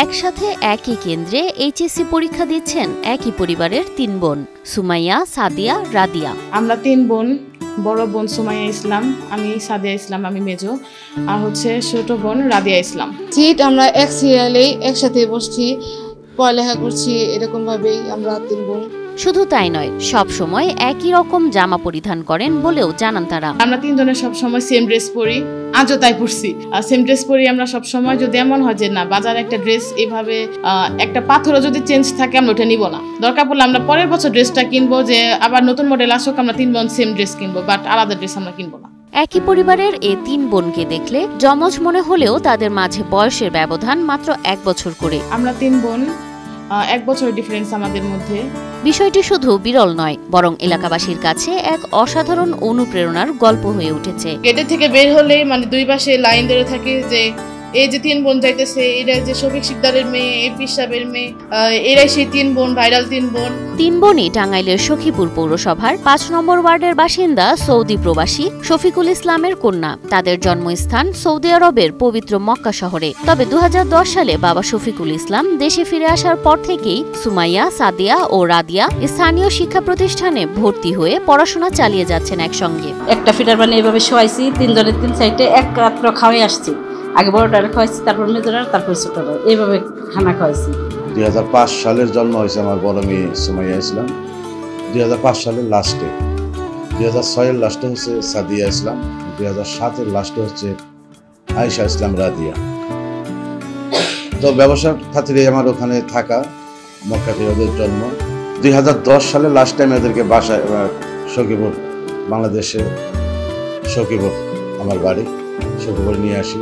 একসাথে একই কেন্দ্রে এইচএসসি পরীক্ষা দিচ্ছেন একই পরিবারের ৩ বোন, সুমাইয়া, সাদিয়া, রাদিয়া। আমরা ৩ বোন। বড় বোন সুমাইয়া ইসলাম, আমি সাদিয়া ইসলাম, আমি মেজো, আর ছোট বোন রাদিয়া ইসলাম। সিট আমরা এক সিরিয়ালেই একসাথে বসছি, পড়ালেখা করছি, এরকম ভাবেই আমরা ৩ বোন। শুধু তাই নয়, সব সময় একই রকম জামা পরিধান করেন বলেও জানান তারা। আমরা ৩ জনের সব সময় সেম ড্রেস পরি, আজও তাই পরছি। সেম ড্রেস পরি আমরা সব সময়। যদি এমন হয় যে না বাজারে একটা ড্রেস এভাবে একটা পাথরও যদি চেঞ্জ থাকে, আমরা ওটা নিব না। দরকার পড়লে আমরা পরের বছর ড্রেসটা কিনবো, যে আবার নতুন মডেল আসুক, আমরা 3 বোন সেম ড্রেস কিনবো, বাট আলাদা ড্রেস আমরা কিনবো না। একই পরিবারের এই ৩ বোনকে দেখলে যমজ মনে হলেও তাদের মাঝে বয়সের ব্যবধান মাত্র 1 বছর করে। আমরা ৩ বোন, 1 বছর ডিফারেন্স আমাদের মধ্যে। বিষয়টি শুধু বিরল নয়, বরং এলাকাবাসীর কাছে এক অসাধারণ অনুপ্রেরণার গল্প হয়ে উঠেছে। গেটে থেকে বের হলে দুই পাশে লাইন ধরে থাকে, যে এই যে 3 বোন যাইতেছে, এরা যে শফিক শিকদারের মেয়ে, এপি সাহেবের মেয়ে, এরাই সেই 3 বোন, ভাইরাল 3 বোন। ৩ বোনই টাঙ্গাইলের সখীপুর পৌরসভার ৫ নম্বর ওয়ার্ডের বাসিন্দা সৌদি প্রবাসী শফিকুল ইসলামের কন্যা। তাদের জন্মস্থান সৌদি আরবের পবিত্র মক্কা শহরে। তবে ২০১০ সালে বাবা শফিকুল ইসলাম দেশে ফিরে আসার পর থেকেই সুমাইয়া, সাদিয়া ও রাদিয়া স্থানীয় শিক্ষা প্রতিষ্ঠানে ভর্তি হয়ে পড়াশোনা চালিয়ে যাচ্ছেন একসঙ্গে। একটা ফিটার বানিয়ে এভাবে শোয়াইছি, 3 জনের 3 সাইডে এক রাত্র খাওয়াই আসছি। আগে বড়টারে খাওয়াইছি, তারপর মেজোরা, তারপর ছোটরা, এইভাবে খানা খাওয়াইছি। ২০০৫ সালের জন্ম হয়েছে আমার বড় মেয়ে সুমাইয়া ইসলাম। ২০০৫ সালের লাস্টে, ২০০৬-এর লাস্টে হচ্ছে সাদিয়া ইসলাম, ২০০৭-এর লাস্টে হচ্ছে আয়েশা ইসলাম রাদিয়া। তো ব্যবসার খাতিরে আমার ওখানে থাকা, মক্কাতে ওদের জন্ম। ২০১০ সালে লাস্ট টাইম এদেরকে বাসায় সখীপুর, বাংলাদেশে সখীপুর আমার বাড়ি, সখীপুর নিয়ে আসি।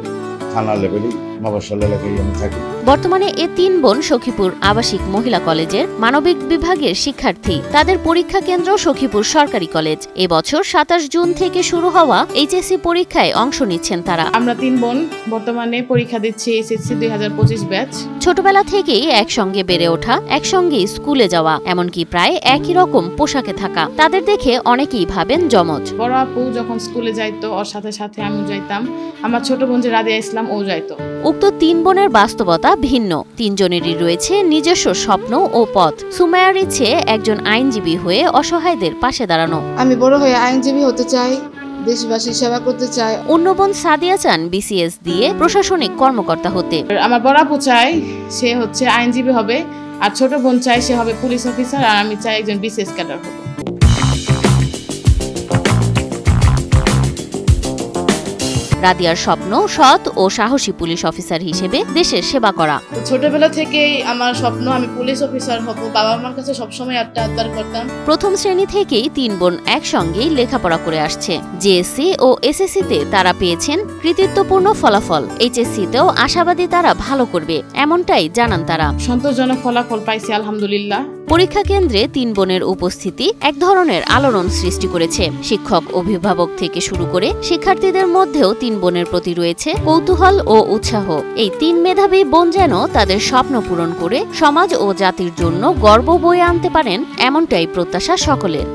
থানা লেভেলেই মফস্বল এলাকায় আমি থাকি। বর্তমানে এই ৩ বোন সখীপুর আবাসিক মহিলা কলেজের মানবিক বিভাগের শিক্ষার্থী। তাদের পরীক্ষা কেন্দ্র সখীপুর সরকারি কলেজ। এবছর ২৭ জুন থেকে শুরু হওয়া এইচএসসি পরীক্ষায় অংশ নিচ্ছেন তারা। আমরা 3 বোন বর্তমানে পরীক্ষা দিচ্ছি এসএসসি ২০২৫ ব্যাচ। ছোটবেলা থেকেই একসঙ্গে বেড়ে ওঠা, একসঙ্গে স্কুলে যাওয়া, এমনকি প্রায় একই রকম পোশাকে থাকা। তাদের দেখে অনেকেই ভাবেন যমজ। বড় আপু যখন স্কুলে যাইতো, ওর সাথে সাথে আমি যাইতাম। আমার ছোট বোন যে রাদিয়া ইসলাম, ও যাইতো। উক্ত ৩ বোনের বাস্তবতা ভিন্ন। ৩ জনেরই রয়েছে নিজস্ব স্বপ্ন ও পথ। সুমাইয়ার ইচ্ছে একজন আইনজীবী হয়ে অসহায়দের পাশে দাঁড়ানো। আমি বড় হয়ে আইনজীবী হতে চাই, দেশবাসীর সেবা করতে চাই। অন্য বোন সাদিয়া চান বিসিএস দিয়ে প্রশাসনিক কর্মকর্তা হতে। আমার বড় আপু চাই সে হচ্ছে আইনজীবী হবে, আর ছোট বোন চাই সে হবে পুলিশ অফিসার, আর আমি চাই একজন বিসিএস ক্যাডার হব। রাদিয়ার স্বপ্ন সৎ ও সাহসী পুলিশ অফিসার হিসেবে দেশের সেবা করা। ছোটবেলা থেকেই আমার স্বপ্ন আমি পুলিশ অফিসার হব। বাবা মার কাছে সবসময় আবদার করতাম। প্রথম শ্রেণী থেকেই ৩ বোন একসঙ্গেই লেখাপড়া করে আসছে। জেএসসি ও এসএসসিতে তারা পেয়েছেন কৃতিত্বপূর্ণ ফলাফল। এইচএসসিতেও আশাবাদী তারা ভালো করবে, এমনটাই জানান তারা। সন্তোষজনক ফলাফল পাইছি আলহামদুলিল্লাহ। পরীক্ষা কেন্দ্রে ৩ বোনের উপস্থিতি এক ধরনের আলোড়ন সৃষ্টি করেছে। শিক্ষক, অভিভাবক থেকে শুরু করে শিক্ষার্থীদের মধ্যেও ৩ বোনের প্রতি রয়েছে কৌতূহল ও উৎসাহ। এই ৩ মেধাবী বোন যেন তাদের স্বপ্ন পূরণ করে সমাজ ও জাতির জন্য গর্ব বয়ে আনতে পারেন, এমনটাই প্রত্যাশা সকলের।